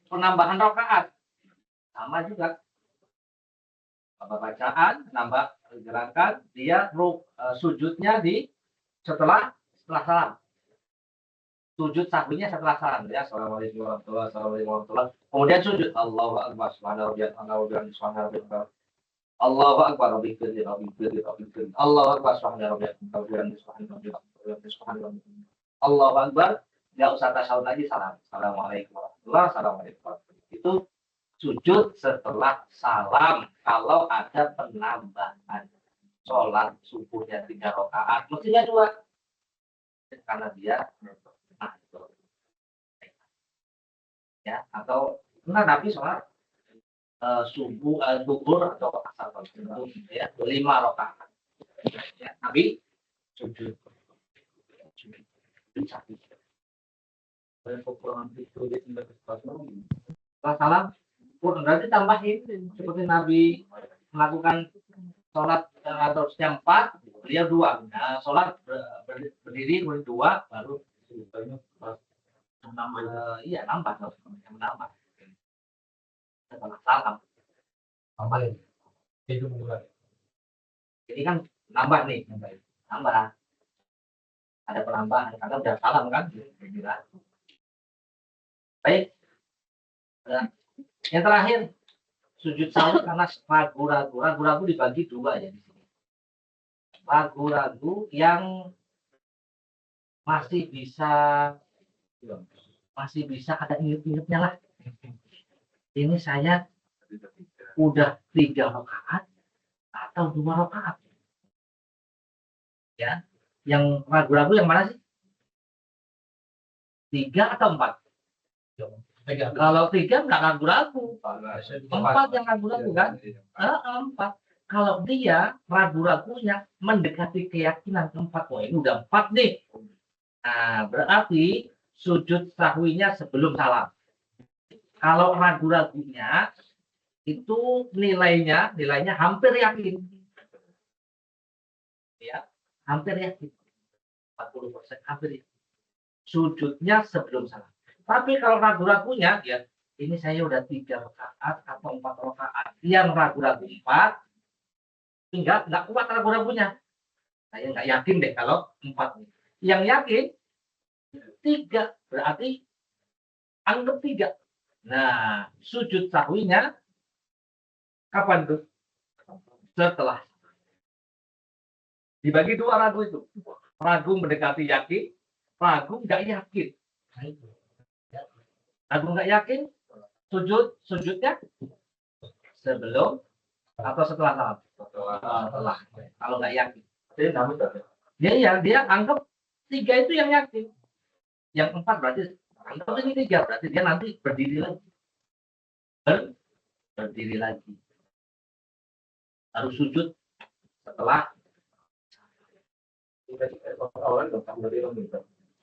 Penambahan rakaat sama juga. Tambah bacaan, nambah gerakan, dia sujudnya setelah salam. Sujud sahwinya setelah salam, ya. Assalamualaikum warahmatullahi wabarakatuh. Kemudian sujud. Allahu Akbar. Subhanallah. Allahu Akbar. Allahu Akbar. Subhanallah. Allahu Akbar. Nggak usah tasawuf lagi, salam. Assalamualaikum warahmatullahi wabarakatuh. Itu sujud setelah salam. Kalau ada penambahan sholat subuhnya 3 rakaat, mestinya 2, karena dia ya, atau Nabi sholat subuh duhur atau asar ya 5 rakaat. Ya, Nabi sujud. Setelah salam berarti tambahin seperti Nabi melakukan sholat atau yang 4, beliau 2. Nah, sholat berdiri 2, baru iya nambah setelah salam. tambahin. Itu mulai. Ini kan nambah nih, nambah. Ada penambahan karena udah salam kan? Baik. Nah, yang terakhir sujud sahwi karena ragu-ragu dibagi 2 ya di sini. Ragu-ragu yang masih bisa ada inget-ingetnya lah. Ini saya udah 3 rakaat atau 2 rakaat. Ya, yang ragu-ragu yang mana sih? 3 atau 4? Kalau 3 nggak ragu-ragu, 4 yang ragu-ragu kan? 4. Kalau dia ragu-ragunya mendekati keyakinan 4, oh ini udah 4 nih. Nah, berarti sujud sahwinya sebelum salam. Kalau ragu-ragunya itu nilainya hampir yakin. Ya, hampir yakin. 40% hampir yakin. Sujudnya sebelum salam. Tapi kalau ragu-ragunya, ya ini saya udah 3 rakaat atau 4 rakaat. Yang ragu-ragu 4, nggak kuat ragu-ragunya. Saya nggak yakin deh kalau 4. Yang yakin 3, berarti anggap 3. Nah, sujud sahwinya kapan tuh? Setelah. Dibagi 2 ragu itu. Ragu mendekati yakin, ragu nggak yakin. Ragu nggak yakin, sujudnya sebelum atau setelah salam? Setelah. Kalau nggak yakin, dia anggap 3 itu yang yakin. Yang 4 berarti anggap ini 3, berarti dia nanti berdiri lagi. Berdiri lagi. harus sujud setelah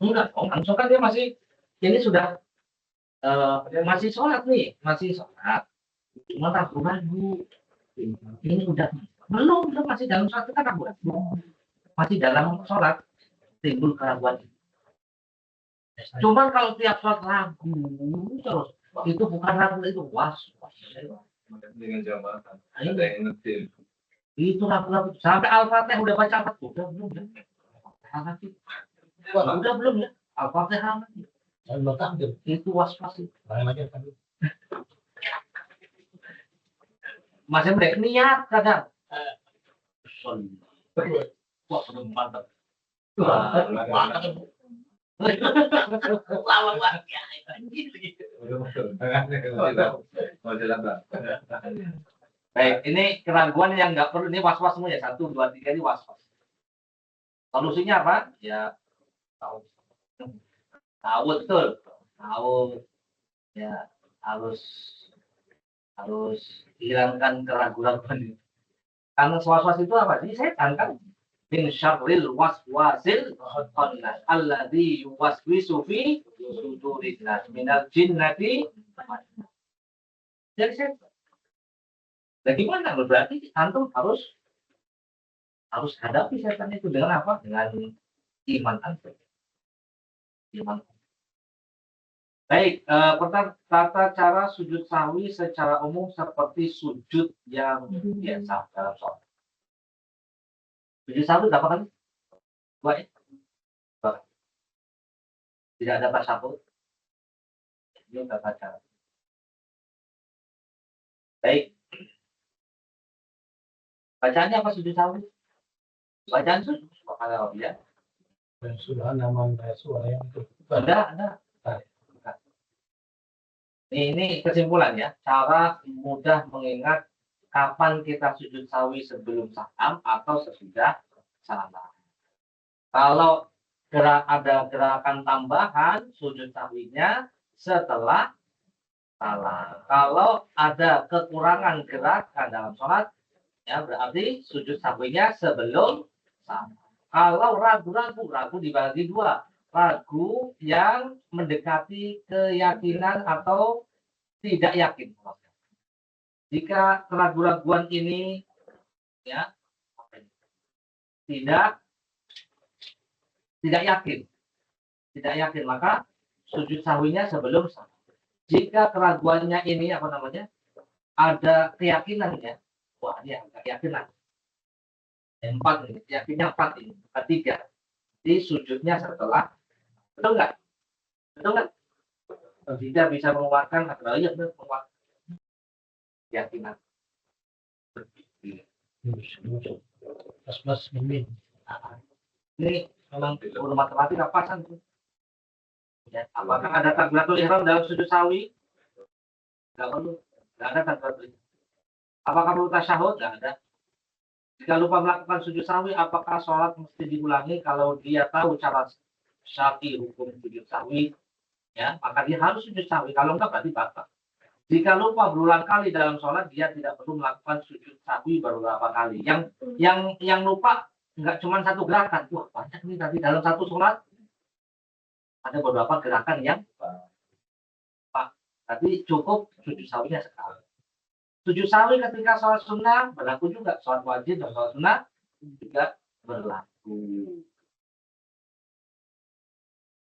enggak, langsung kan dia masih ini sudah masih sholat nih, masih sholat. Cuma ragu-ragu. Ini udah belum masih dalam sholat kita ragu-ragu. Masih dalam sholat timbul keraguan. Cuman kalau tiap sholat ragu terus itu bukan ragu, itu was-was. Dengan jamaah ada yang ngetil. Itu ragu-ragu sampai Al-Fatihah udah baca apa? Udah belum ya? Udah belum ya? Al-Fatihah itu was-was itu. Masih mereka niat kadang. Wah, belum mantap. Lama banget ya. Baik, ini keraguan yang nggak perlu, ini was-was semua ya, 1, 2, 3 ini was-was. Solusinya apa? Ya tahu betul, tahu ya harus hilangkan keraguan ini. Karena was-was itu apa sih? Setan kan. Min syarril waswasil khannas alladzi yuwaswisu fi sudurin nas minal jinnati. Jadi setan. Nah, gimana? Berarti antum harus hadapi setan itu dengan apa? Dengan iman antum. Iman. Baik, tata cara sujud sahwi secara umum seperti sujud yang biasa dalam sholat. Sujud sahwi berapa kali? 2 ya? 2. Tidak ada tasyahud. Ini tata cara. Baik. Bacaannya apa sujud sahwi? Bacaan sujud subhanallah ya. Dan sudah nama suara yang itu. Ada. Ini kesimpulan ya. Cara mudah mengingat kapan kita sujud sahwi sebelum salam atau sesudah salam. Kalau ada gerakan tambahan, sujud sahwinya setelah salam. Kalau ada kekurangan gerakan dalam sholat, ya berarti sujud sahwinya sebelum salam. Kalau ragu dibagi 2. Ragu yang mendekati keyakinan atau tidak yakin. Jika keraguan-raguan ini ya tidak yakin, maka sujud sahwinya sebelum salam. Jika keraguannya ini ada keyakinannya, wah ini ada keyakinan. 4 ini, yakinnya 4 ini, 3. Jadi sujudnya setelah, betul nggak? Tidak bisa mengeluarkan atau ya benar mengeluarkan keyakinan. Mas mimin. Ini memang udah matematik apa tuh? Ya, apakah ada takbiratul ihram dalam sujud sahwi? Nggak perlu, nggak ada takbiratul ihram. Apakah perlu tasyahud? Nggak ada. Jika lupa melakukan sujud sahwi, apakah sholat mesti diulangi? Kalau dia tahu cara syar'i hukum sujud sahwi, ya maka dia harus sujud sahwi. Kalau enggak berarti batal. Jika lupa berulang kali dalam sholat, dia tidak perlu melakukan sujud sahwi beberapa kali. Yang lupa enggak cuma satu gerakan. Wah banyak nih tadi dalam satu sholat ada beberapa gerakan yang tapi cukup sujud sahwinya sekali. Sujud sahwi ketika sholat sunnah berlaku juga, sholat wajib dan sholat sunnah juga berlaku.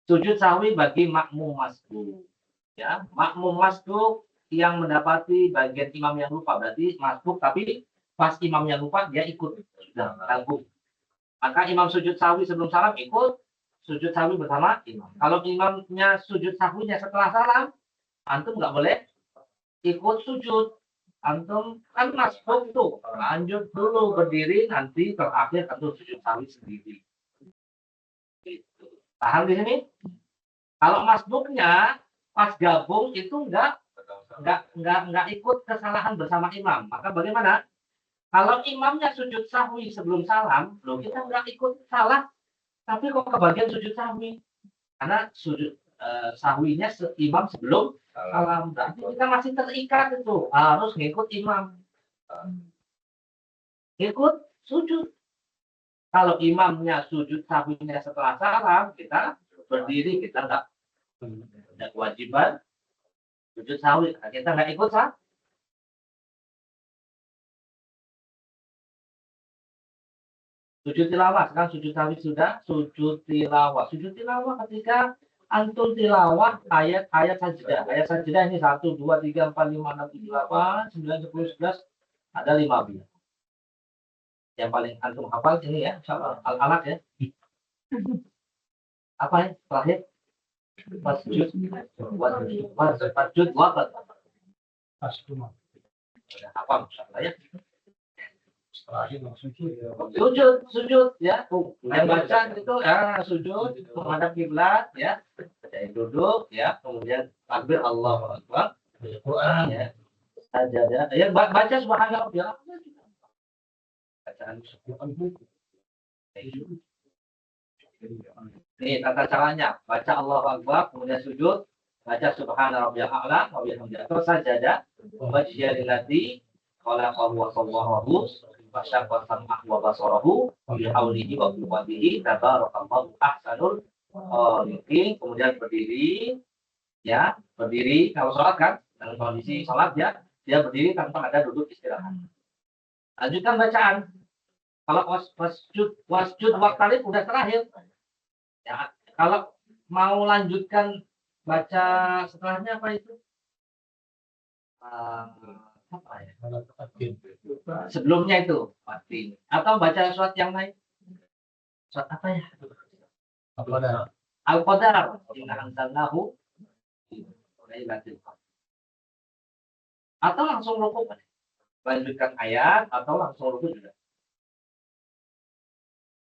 Sujud sahwi bagi makmum masbuk. Ya, makmum masbuk yang mendapati bagian imam yang lupa, berarti masbuk tapi pas imam yang lupa dia ikut sudah tanggung. Maka imam sujud sahwi sebelum salam ikut sujud sahwi bersama imam. Kalau imamnya sujud sahwinya setelah salam, antum nggak boleh ikut sujud. Antum kan masbuk tuh, lanjut dulu berdiri, nanti terakhir antum sujud sahwi sendiri. Gitu. Paham di sini? Kalau masbuknya pas gabung itu nggak ikut kesalahan bersama imam. Maka bagaimana? Kalau imamnya sujud sahwi sebelum salam, loh kita nggak ikut salah, tapi kok kebagian sujud sahwi? Karena sujud sahwinya imam sebelum salam, berarti kita masih terikat itu harus ngikut imam. ikut sujud. Kalau imamnya sujud sahwinya setelah salam, kita berdiri, kita nggak ada kewajiban sujud sahwi, kita nggak ikut sah. Sujud tilawah, sekarang sujud sahwi sudah, sujud tilawah. Sujud tilawah ketika antum tilawah ayat-ayat sajidah. Ayat sajidah ini 1, 2, 3, 4, 5, 6, 7, 8, 9, 10, 11, ada 15. Yang paling antum hafal ini ya, insyaallah al-alaq ya. Apa ya? Terakhir. Masjud, waqt. Apa maksudnya ya? Sujud ya. Yang baca itu ya sujud menghadap kiblat ya. Jadi duduk ya, kemudian takbir Allahu Akbar. Quran ya. Sajadah. Ya baca subhanallah ya. Bacaan ini tata caranya, baca Allahu Akbar, kemudian sujud, baca subhana rabbiyal a'la wa bihamdihi. Atau sajadah, wajhiya lillati khalaqahu wa sawwarahu wa syaqqa sam'ahu wa basarahu wa bihaulihi wa quwwatihi tabarakallahu ahsanul khaliqin. Kemudian berdiri ya, berdiri kalau sholat kan dalam kondisi sholat ya, dia berdiri tanpa ada duduk istirahat. Lanjutkan bacaan. Kalau wasjud waqtalib udah terakhir. Ya, kalau mau lanjutkan baca setelahnya apa itu? Apa ya? Sebelumnya itu Fatin. Atau baca surat yang lain. Surat apa ya? Al-Qadar. Inna anzalnahu fi lailatul qadar. Atau langsung rukuk. Lanjutkan ayat atau langsung rukuk juga.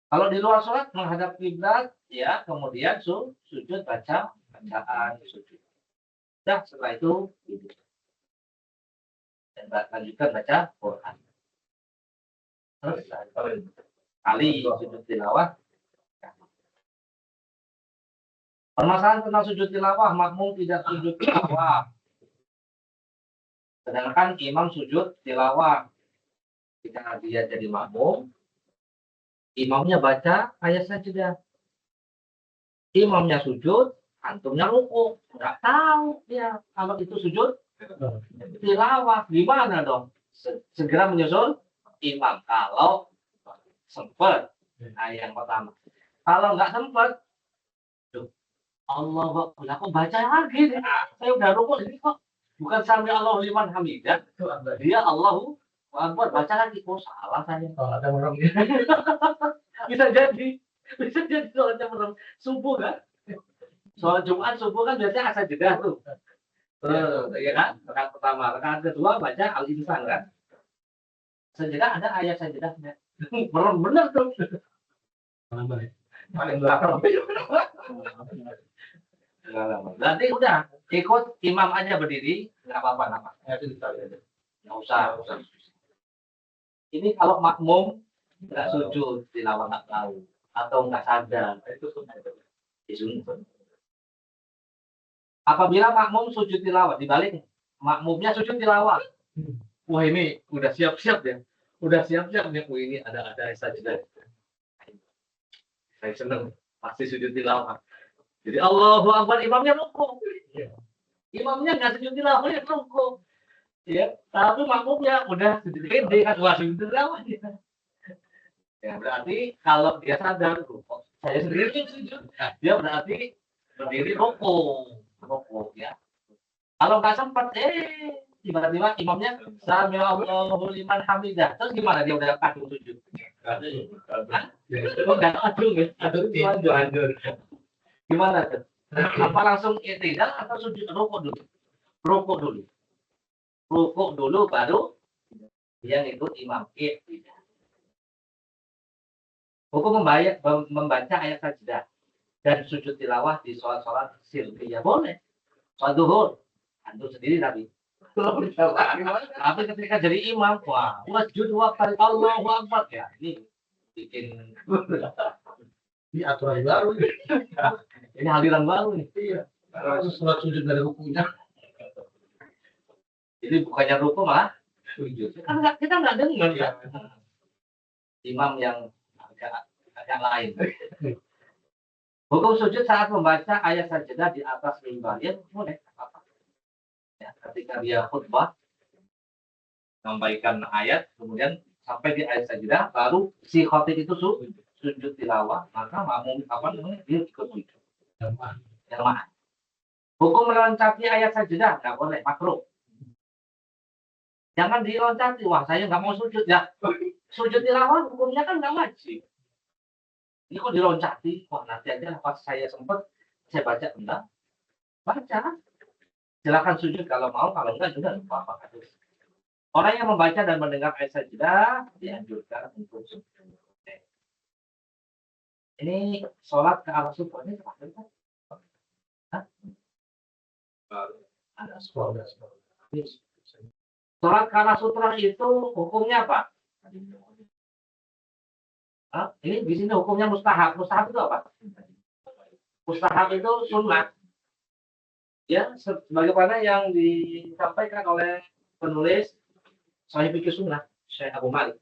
Kalau di luar sholat menghadap kiblat, ya kemudian sujud bacaan sujud. Nah setelah itu dan lanjutkan baca Quran. Terus kali sujud tilawah. Permasalahan tentang sujud tilawah, makmum tidak sujud tilawah. Sedangkan imam sujud tilawah. Jika dia jadi makmum, imamnya baca ayat sajidah. Imamnya sujud, antumnya ruku. Nggak tahu dia kalau itu sujud tilawah. Gimana dong? Segera menyusul imam kalau sempat. Nah, yang pertama. Kalau nggak sempat, Allah aku baca lagi. Saya udah ruku ini kok bukan sami Allahu liman hamidah. Dia Allahu Akbar, baca lagi. Oh salah saya. Oh, ada orang bisa jadi sholatnya merem. Subuh kan? Sholat Jumat subuh kan biasanya asal jeda tuh. Ya kan? Rakaat pertama, rakaat kedua baca Al-Insan kan? Sajadah ada ayat sajadahnya. Merem bener tuh. Paling belakang. Berarti udah ikut imam aja berdiri, nggak apa-apa. Nggak usah. Ini kalau makmum nggak sujud tilawah nggak tahu atau nggak sadar itu sunnah. Apabila makmum sujud tilawah dibalik, makmumnya sujud tilawah. Wah ini udah siap-siap ya, nih. Wah ini ada saja. Saya seneng pasti sujud tilawah. Jadi Allahu Akbar, imamnya rukuk. Imamnya nggak sujud tilawah, ya rukuk. Ya, tapi makmumnya udah sujud pede kan, wah sujud tilawah dia. Ya berarti kalau dia sadar, saya sendiri sujud, dia berarti berdiri rukuk ya. Kalau nggak sempat, tiba-tiba imamnya sami Allahu liman hamidah, terus gimana dia udah kadung sujud? Nggak kadung ya, hancur. Gimana tuh? Apa langsung i'tidal atau sujud rukuk dulu? Rukuk dulu baru yang ikut imam i'tidal. Hukum membaca ayat sajidah dan sujud tilawah di sholat sirriyah boleh. Sholat duhur, antum sendiri tapi. Tapi ketika jadi imam, wah, wasjud waqtal Allahu Akbar ya. Ini bikin ini aturan baru. Ini aliran baru nih. Iya. Harus sholat sujud dari rukunya. Jadi bukannya ruku malah sujud. Kita nggak dengar ya. imam yang agak lain. Hukum sujud saat membaca ayat sajadah di atas mimbar, ya boleh. Ya, ketika dia khutbah, sampaikan ayat, kemudian sampai di ayat sajadah, baru si khotib itu sujud tilawah, maka makmum dia ikut sujud. Jamaah. Hukum meloncati ayat sajadah nggak boleh, makruh. Jangan diloncati, wah saya nggak mau sujud ya. Sujud tilawah hukumnya kan nggak wajib. Ini kok diloncati, wah nanti aja pas saya sempat saya baca enggak, baca. Silakan sujud kalau mau, kalau enggak juga apa-apa. Orang yang membaca dan mendengar ayat sajadah dianjurkan untuk sujud. Ini sholat ke arah sutra ini terakhir kan? Ada sholat. Sholat ke arah sutra itu hukumnya apa? Ini di sini hukumnya mustahab. Mustahab itu apa? Mustahab itu sunnah. Ya, sebagaimana yang disampaikan oleh penulis Sahih Fikih Sunnah, Syekh Abu Malik.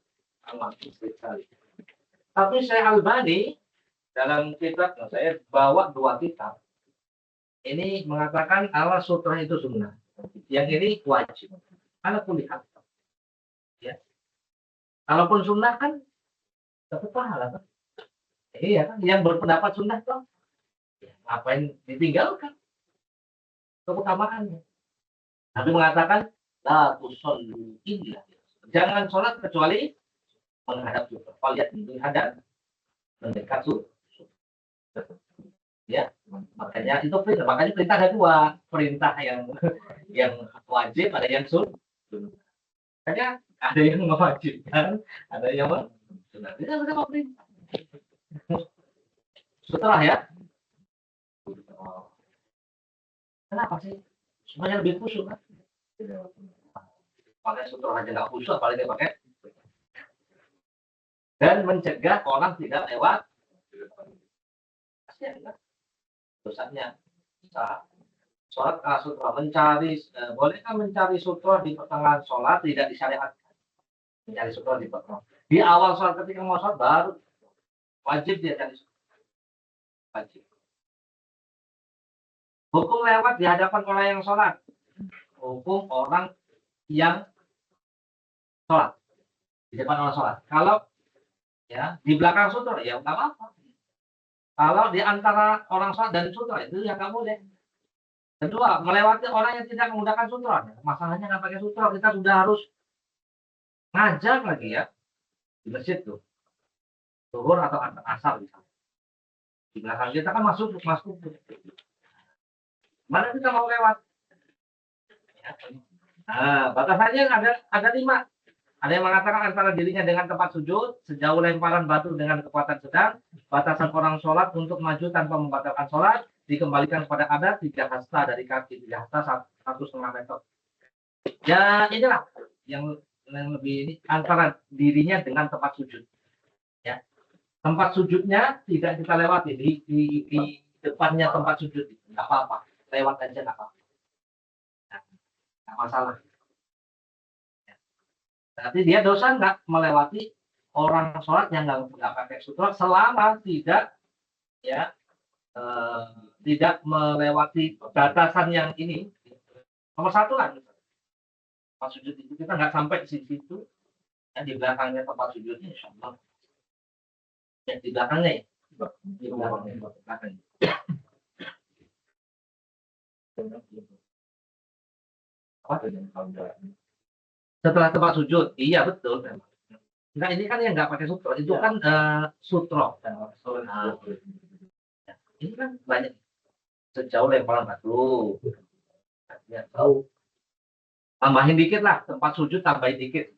Tapi Syekh Albani dalam kitab, saya bawa 2 kitab. Ini mengatakan ala sutra itu sunnah. Yang ini wajib. Kalau kulihat. Ya. Kalaupun sunnah kan dapat pahala kan? Iya kan, yang berpendapat sunnah toh. Ya, ngapain ditinggalkan? Keutamaannya. Nabi mengatakan, la tusallu illa. Jangan sholat kecuali menghadap sutra. Kalau lihat menghadap, mendekat sutra. Ya, makanya itu perintah. Makanya perintah ada 2, perintah yang wajib, ada yang sunnah. Makanya ada yang mewajibkan, ada yang sunnah. Itu sama perintah. Setelah ya. Kenapa sih? Semuanya lebih khusyuk kan? Pakai sutra aja nggak khusyuk, apalagi pakai. Dan mencegah orang tidak lewat. Kasihan kan? Dosanya. Sholat ke sutra, bolehkah mencari sutra di pertengahan sholat tidak disyariatkan? Mencari sutra di pertengahan. Di awal sholat ketika mau sholat baru wajib dia cari sutra. Wajib. Hukum lewat di hadapan orang yang sholat. Hukum orang yang sholat. Di depan orang sholat. Kalau ya di belakang sutra, ya nggak apa-apa. Kalau di antara orang sholat dan sutra, itu ya nggak boleh. Kedua, melewati orang yang tidak menggunakan sutra. Masalahnya nggak pakai sutra, kita sudah harus ngajar lagi ya. Di masjid tuh. Zuhur atau asar misalnya. Di belakang kita kan masuk. Mana kita mau lewat? Nah, batasannya ada 5. Ada yang mengatakan antara dirinya dengan tempat sujud, sejauh lemparan batu dengan kekuatan sedang, batasan orang sholat untuk maju tanpa membatalkan sholat, dikembalikan kepada adat 3 hasta dari kaki, 3 hasta 1,5 meter. Ya inilah yang lebih ini antara dirinya dengan tempat sujud. Ya, tempat sujudnya tidak kita lewati di depannya tempat sujud, nggak apa-apa. Lewat aja nggak apa-apa. Nah, nggak masalah. Berarti dia dosa nggak melewati orang sholat yang nggak pakai sutra selama tidak ya tidak melewati batasan yang ini. Nomor 1 lah. Tempat sujud itu kita nggak sampai di situ. Ya, di belakangnya tempat sujudnya, insya Allah. Ya, di belakangnya ya. Di belakangnya. Setelah tempat sujud, iya betul. Enggak, ini kan yang nggak pakai sutra, itu kan sutro. Nah, ini kan banyak sejauh lemparan batu. Ya, tahu. Tambahin dikit lah, tempat sujud tambahin dikit.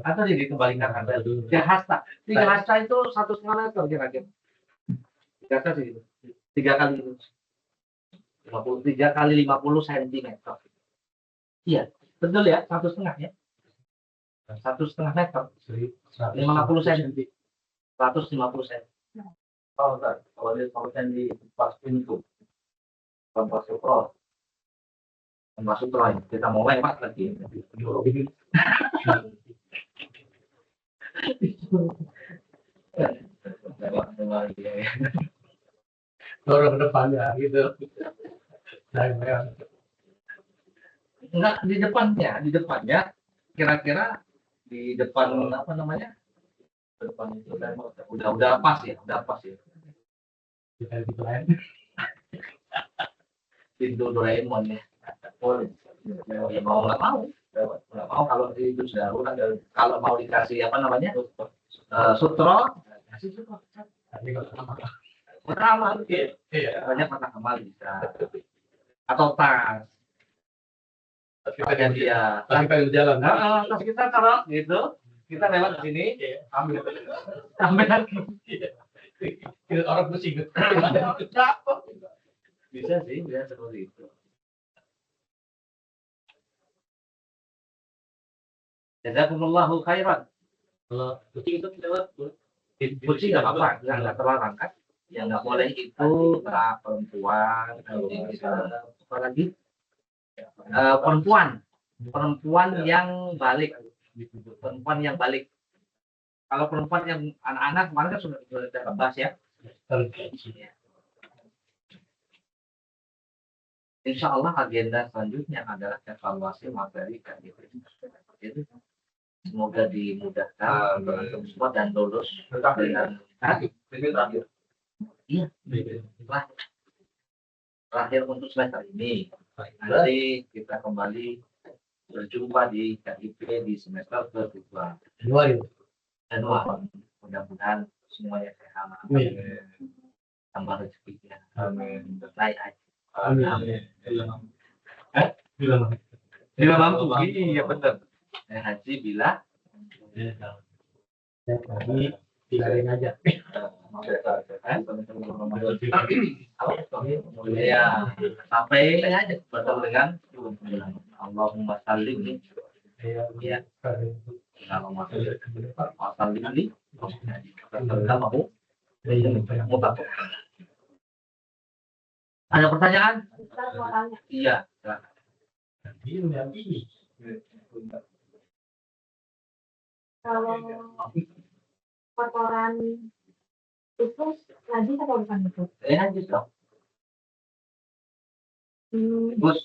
Atau dikembalikan ada 3 hasta. 3 hasta itu 1,5 meter kira-kira. 3 hasta sih. 3 kali itu. 53 kali 50 cm. Iya, betul ya, 1,5 ya. 1,5 meter. 50 cm. 150 cm. Oh, enggak. Kalau dia taruhnya di pas pintu. Tempat sutra. Tempat sutra. Kita mau lewat lagi. Dorong ke depannya gitu. Enggak di depannya kira-kira di depan apa namanya? Depan itu kan udah pas ya. Kita gitu lain. Pintu Doraemon ya. Ya mau nggak mau kalau itu sudah udah kalau mau dikasih apa namanya sutro kasih sutro Tapi kalau sama. pertama banyak mata amal bisa atau tas Tapi pakaian dia pengen jalan. tas kita taruh gitu kita lewat sini Ambil. lagi Orang pusing. bisa sih bisa seperti itu. Jazakumullahu khairan. Kalau pusing itu lewat. Kucing nggak apa-apa, nggak terlarang kan? Yang nggak boleh itu perempuan, apalagi perempuan yang balik, Kalau perempuan yang anak-anak kemarin kan sudah kita bahas ya. Insya Allah agenda selanjutnya adalah evaluasi materi KDP. Semoga dimudahkan untuk semua dan lulus dengan terakhir. Iya, terakhir untuk semester ini. Nanti kita kembali berjumpa di KIP di semester kedua. Januari. Mudah-mudahan semuanya sehat. Tambah rezekinya. Amin. Baik aja. Amin. Bila mampu. Iya benar. Haji bila Lagi tinggalin aja. Ya, sampai aja bertemu dengan Allahumma sallim ya. Allahumma sallim Ada pertanyaan? Iya. Kalau kotoran itu najis atau bukan itu? Najis dong. Gus,